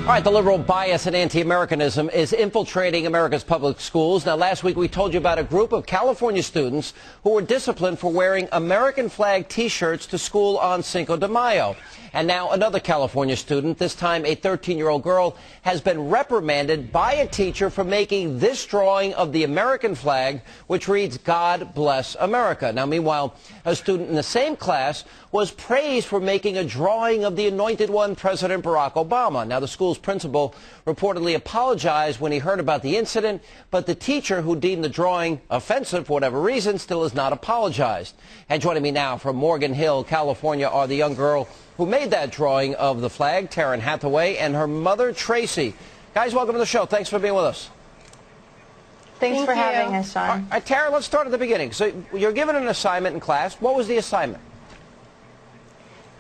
All right, the liberal bias and anti-Americanism is infiltrating America's public schools. Now, last week we told you about a group of California students who were disciplined for wearing American flag T-shirts to school on Cinco de Mayo. And now another California student, this time a 13-year-old girl, has been reprimanded by a teacher for making this drawing of the American flag, which reads, "God bless America." Now, meanwhile, a student in the same class was praised for making a drawing of the anointed one, President Barack Obama. Now, the school's principal reportedly apologized when he heard about the incident, but the teacher, who deemed the drawing offensive for whatever reason, still has not apologized. And joining me now from Morgan Hill, California, are the young girl who made that drawing of the flag, Taryn Hathaway, and her mother, Tracy. Guys, welcome to the show. Thanks for being with us. Thanks for having us, Sean. All right, Taryn, let's start at the beginning. So you're given an assignment in class. What was the assignment?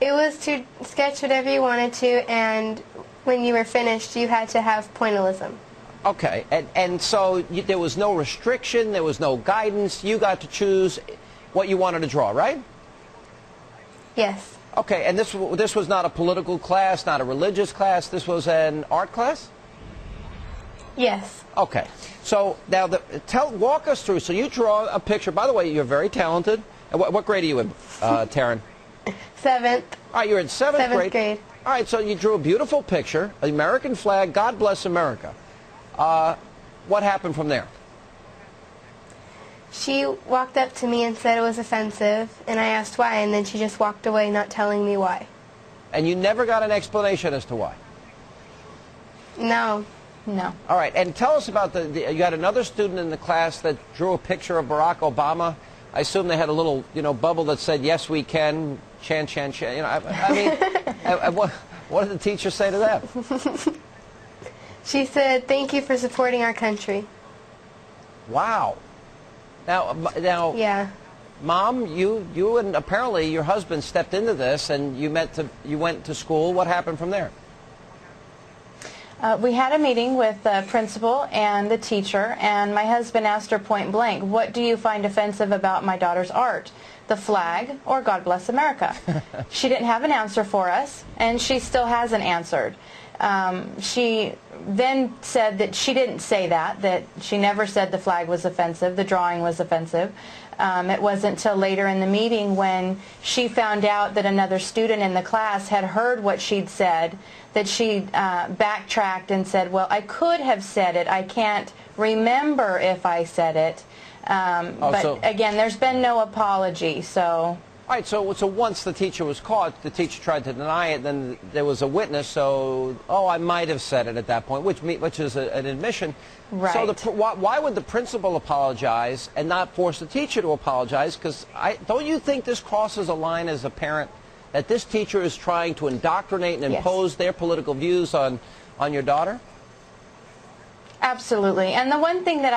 It was to sketch whatever you wanted to, and when you were finished, you had to have pointillism. Okay, and so there was no restriction, there was no guidance. You got to choose what you wanted to draw, right? Yes. Okay, and this was not a political class, not a religious class. This was an art class? Yes. Okay. So now, walk us through. So you draw a picture. By the way, you're very talented. What grade are you in, Taryn? Seventh. All right, you're in seventh grade. All right, so you drew a beautiful picture, the American flag, God bless America. What happened from there? She walked up to me and said it was offensive, and I asked why, and then she just walked away not telling me why. And you never got an explanation as to why? No. No. All right, and tell us about you got another student in the class that drew a picture of Barack Obama. I assume they had a little, bubble that said, "Yes, we can," chan, chan, chan. I mean, what did the teacher say to that? She said, "Thank you for supporting our country." Wow. Now, yeah. Mom, you and apparently your husband stepped into this, and you went to school. What happened from there? We had a meeting with the principal and the teacher, and my husband asked her point blank, "What do you find offensive about my daughter's art? The flag or God bless America?" She didn't have an answer for us, and she still hasn't answered. She then said that she didn't say that she never said the flag was offensive, the drawing was offensive. It wasn't until later in the meeting when she found out that another student in the class had heard what she'd said that she backtracked and said, "Well, I could have said it. I can't remember if I said it." But again, there's been no apology, so... All right, so once the teacher was caught, the teacher tried to deny it, then there was a witness, so, I might have said it at that point, which is an admission. Right. So why would the principal apologize and not force the teacher to apologize? Because don't you think this crosses a line as a parent, that this teacher is trying to indoctrinate and impose their political views on your daughter? Absolutely. And the one thing that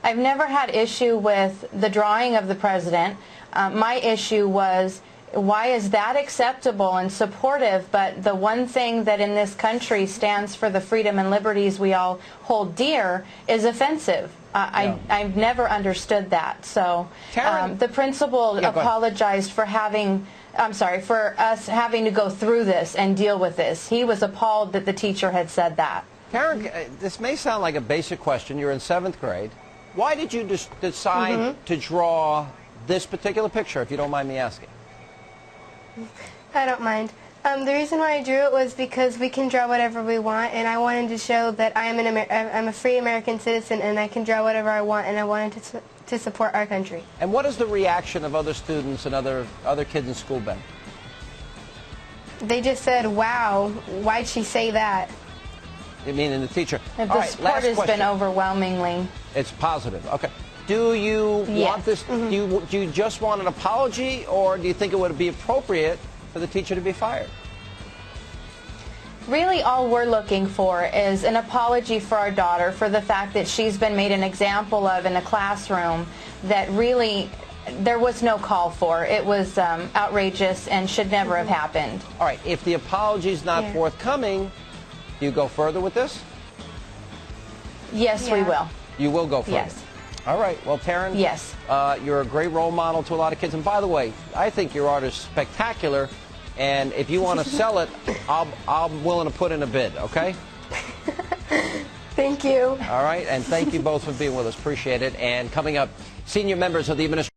I've never had issue with the drawing of the president. My issue was, why is that acceptable and supportive, but the one thing that in this country stands for the freedom and liberties we all hold dear is offensive? I've never understood that. So the principal apologized for for us having to go through this and deal with this. He was appalled that the teacher had said that. Karen, this may sound like a basic question. You're in seventh grade. Why did you decide to draw this particular picture, if you don't mind me asking? I don't mind. The reason why I drew it was because we can draw whatever we want, and I wanted to show that I'm a free American citizen, and I can draw whatever I want, and I wanted to support our country. And what is the reaction of other students and other kids in school been? They just said, "Wow, why'd she say that?" You mean in the teacher? The support has been overwhelmingly. It's positive. Okay. Do you want this? Do you just want an apology, or do you think it would be appropriate for the teacher to be fired? Really, all we're looking for is an apology for our daughter for the fact that she's been made an example of in a classroom that really there was no call for. It was outrageous and should never have happened. All right. If the apology is not forthcoming, do you go further with this? Yes, we will. You will go further? Yes. All right. Well, Taryn, yes. You're a great role model to a lot of kids. And by the way, I think your art is spectacular. And if you want to sell it, I'm willing to put in a bid, okay? Thank you. All right, and thank you both for being with us. Appreciate it. And coming up, senior members of the administration.